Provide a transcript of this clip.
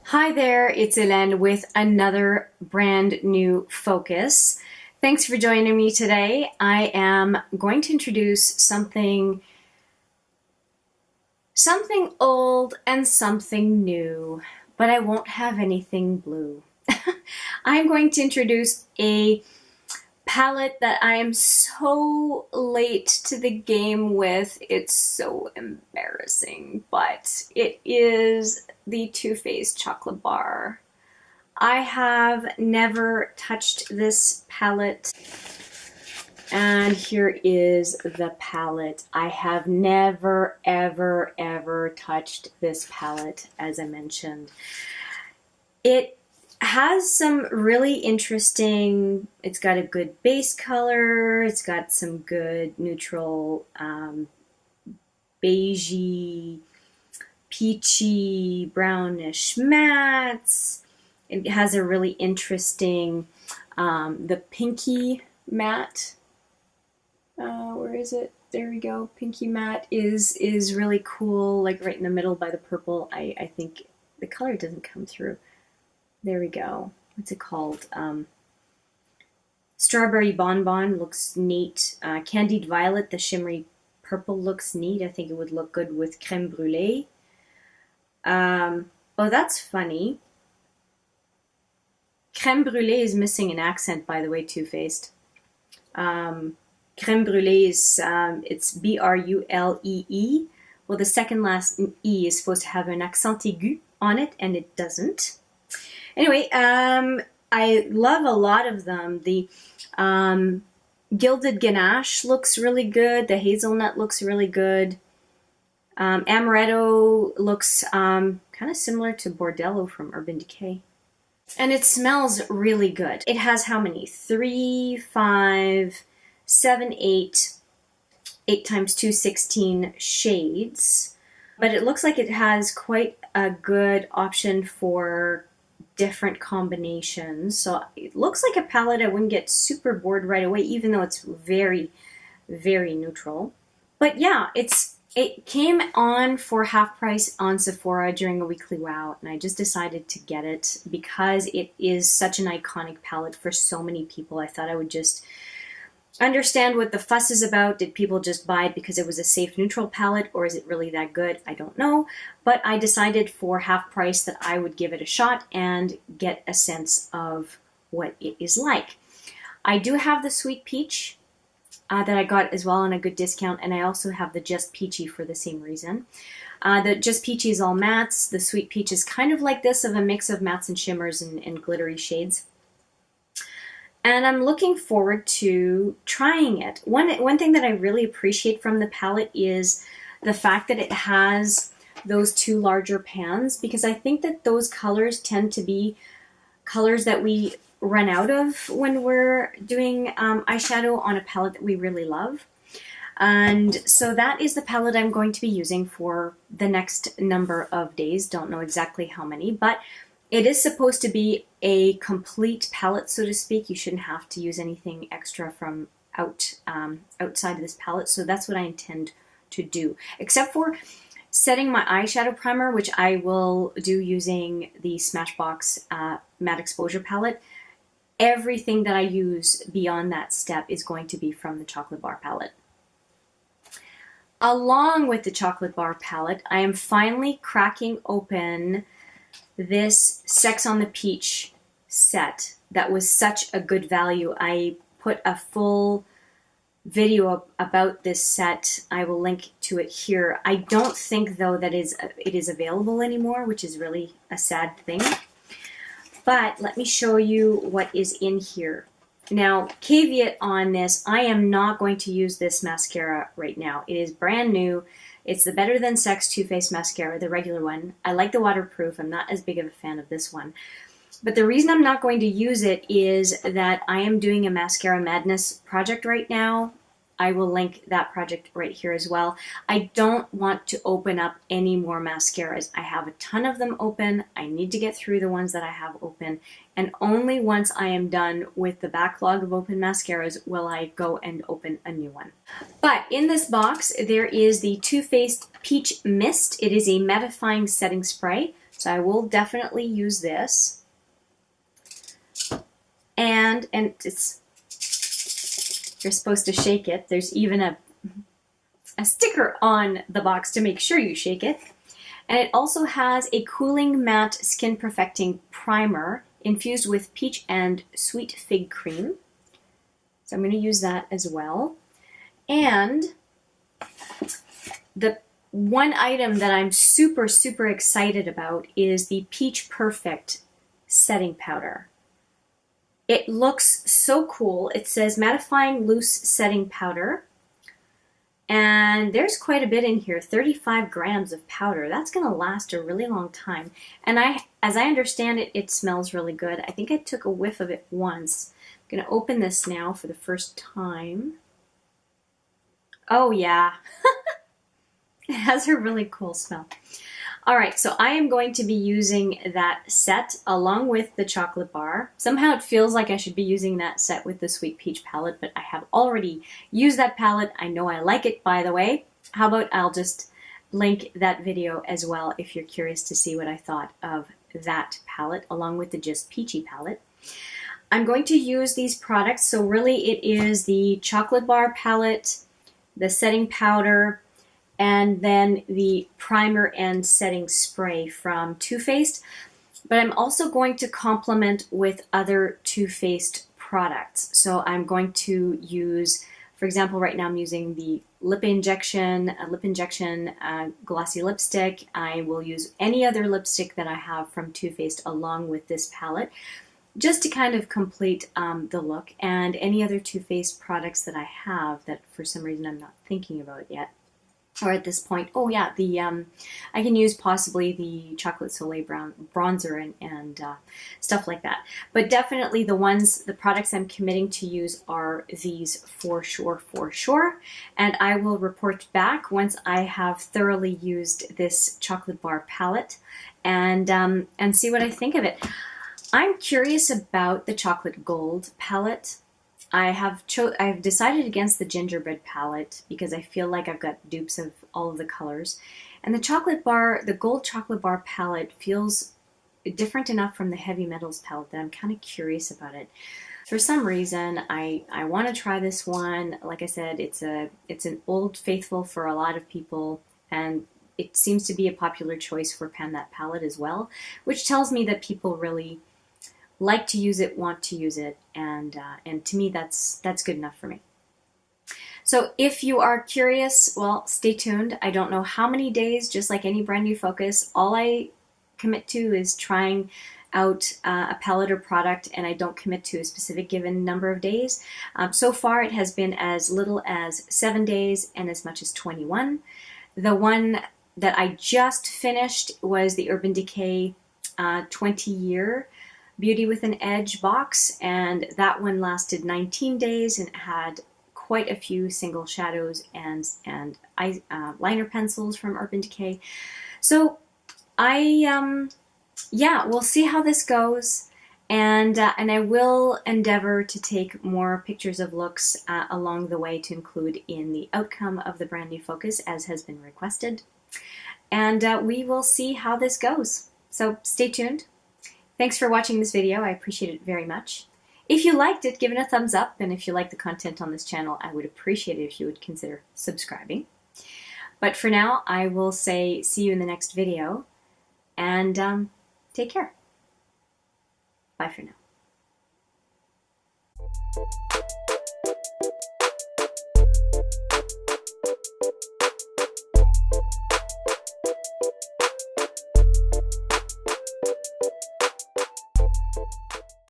Hi there, it's Hélène with another brand new focus. Thanks for joining me today. I am going to introduce something old and something new, but I won't have anything blue. I'm going to introduce a palette that I am so late to the game with. It's so embarrassing, but it is the Too Faced chocolate bar. I have never touched this palette, and here is the palette. I have never ever touched this palette, as I mentioned. It has some really interesting, it's got a good base color, it's got some good neutral beigey, peachy, brownish mattes. It has a really interesting, the pinky matte, where is it? There we go. Pinky matte is really cool, like right in the middle by the purple. I think the color doesn't come through. There we go. What's it called? Strawberry Bonbon looks neat. Candied Violet, the shimmery purple, looks neat. I think it would look good with creme brulee. Oh, that's funny. Creme brulee is missing an accent, by the way, Too Faced. Creme brulee is, it's B-R-U-L-E-E. Well, the second last E is supposed to have an accent aigu on it, and it doesn't. Anyway, I love a lot of them. The Gilded Ganache looks really good. The Hazelnut looks really good. Amaretto looks kind of similar to Bordello from Urban Decay. And it smells really good. It has how many? 3, 5, 7, 8 times 2, 16 shades. But it looks like it has quite a good option for different combinations. So it looks like a palette I wouldn't get super bored right away, even though it's very, very neutral. But yeah, it came on for half price on Sephora during a weekly wow, and I just decided to get it because it is such an iconic palette for so many people. I thought I would just understand what the fuss is about. Did people just buy it because it was a safe neutral palette, or is it really that good? I don't know, but I decided for half price that I would give it a shot and get a sense of what it is like. I do have the Sweet Peach that I got as well on a good discount, and I also have the Just Peachy for the same reason. The Just Peachy is all mattes. The Sweet Peach is kind of like this, of a mix of mattes and shimmers and glittery shades. And I'm looking forward to trying it. One thing that I really appreciate from the palette is the fact that it has those 2 larger pans, because I think that those colors tend to be colors that we run out of when we're doing eyeshadow on a palette that we really love. And so that is the palette I'm going to be using for the next number of days. Don't know exactly how many, but it is supposed to be a complete palette, so to speak. You shouldn't have to use anything extra from outside of this palette, so that's what I intend to do. Except for setting my eyeshadow primer, which I will do using the Smashbox Matte Exposure palette. Everything that I use beyond that step is going to be from the Chocolate Bar palette. Along with the Chocolate Bar palette, I am finally cracking open this Sex on the Peach set that was such a good value. I put a full video about this set. I will link to it here. I don't think, though, that it is available anymore, which is really a sad thing. But let me show you what is in here. Now, caveat on this, I am not going to use this mascara right now. It is brand new. It's the Better Than Sex Too Faced mascara, the regular one. I like the waterproof. I'm not as big of a fan of this one. But the reason I'm not going to use it is that I am doing a Mascara Madness project right now. I will link that project right here as well. I don't want to open up any more mascaras. I have a ton of them open. I need to get through the ones that I have open. And only once I am done with the backlog of open mascaras will I go and open a new one. But in this box, there is the Too Faced Peach Mist. It is a mattifying setting spray. So I will definitely use this. And it's, you're supposed to shake it. There's even a sticker on the box to make sure you shake it. And it also has a cooling matte skin perfecting primer infused with peach and sweet fig cream. So I'm going to use that as well. And the one item that I'm super, super excited about is the Peach Perfect setting powder. It looks so cool. It says mattifying loose setting powder. And there's quite a bit in here, 35 grams of powder. That's going to last a really long time. And as I understand it, it smells really good. I think I took a whiff of it once. I'm going to open this now for the first time. Oh yeah, it has a really cool smell. All right, so I am going to be using that set along with the chocolate bar. Somehow it feels like I should be using that set with the Sweet Peach palette, but I have already used that palette. I know I like it, by the way. How about I'll just link that video as well if you're curious to see what I thought of that palette along with the Just Peachy palette. I'm going to use these products, so really it is the chocolate bar palette, the setting powder, and then the primer and setting spray from Too Faced. But I'm also going to complement with other Too Faced products. So I'm going to use, for example, right now I'm using the lip injection glossy lipstick. I will use any other lipstick that I have from Too Faced along with this palette, just to kind of complete the look, and any other Too Faced products that I have that for some reason I'm not thinking about yet. Or at this point, oh yeah, I can use possibly the Chocolate Soleil bronzer and stuff like that. But definitely the products I'm committing to use are these for sure. And I will report back once I have thoroughly used this chocolate bar palette and see what I think of it. I'm curious about the chocolate gold palette. I've decided against the gingerbread palette because I feel like I've got dupes of all of the colors. And the gold chocolate bar palette feels different enough from the heavy metals palette that I'm kind of curious about it. For some reason, I want to try this one. Like I said, it's an old faithful for a lot of people, and it seems to be a popular choice for Pan That palette as well, which tells me that people really like to use it, want to use it, and to me that's good enough for me. So if you are curious, well, stay tuned. I don't know how many days, just like any brand new focus, all I commit to is trying out a palette or product, and I don't commit to a specific given number of days. So far it has been as little as 7 days and as much as 21. The one that I just finished was the Urban Decay 20-year Beauty with an Edge box, and that one lasted 19 days and had quite a few single shadows and liner pencils from Urban Decay. So yeah, we'll see how this goes, and I will endeavor to take more pictures of looks along the way to include in the outcome of the brand new focus as has been requested, and we will see how this goes. So stay tuned. Thanks for watching this video. I appreciate it very much. If you liked it, give it a thumbs up, and if you like the content on this channel, I would appreciate it if you would consider subscribing. But for now, I will say see you in the next video, and take care. Bye for now.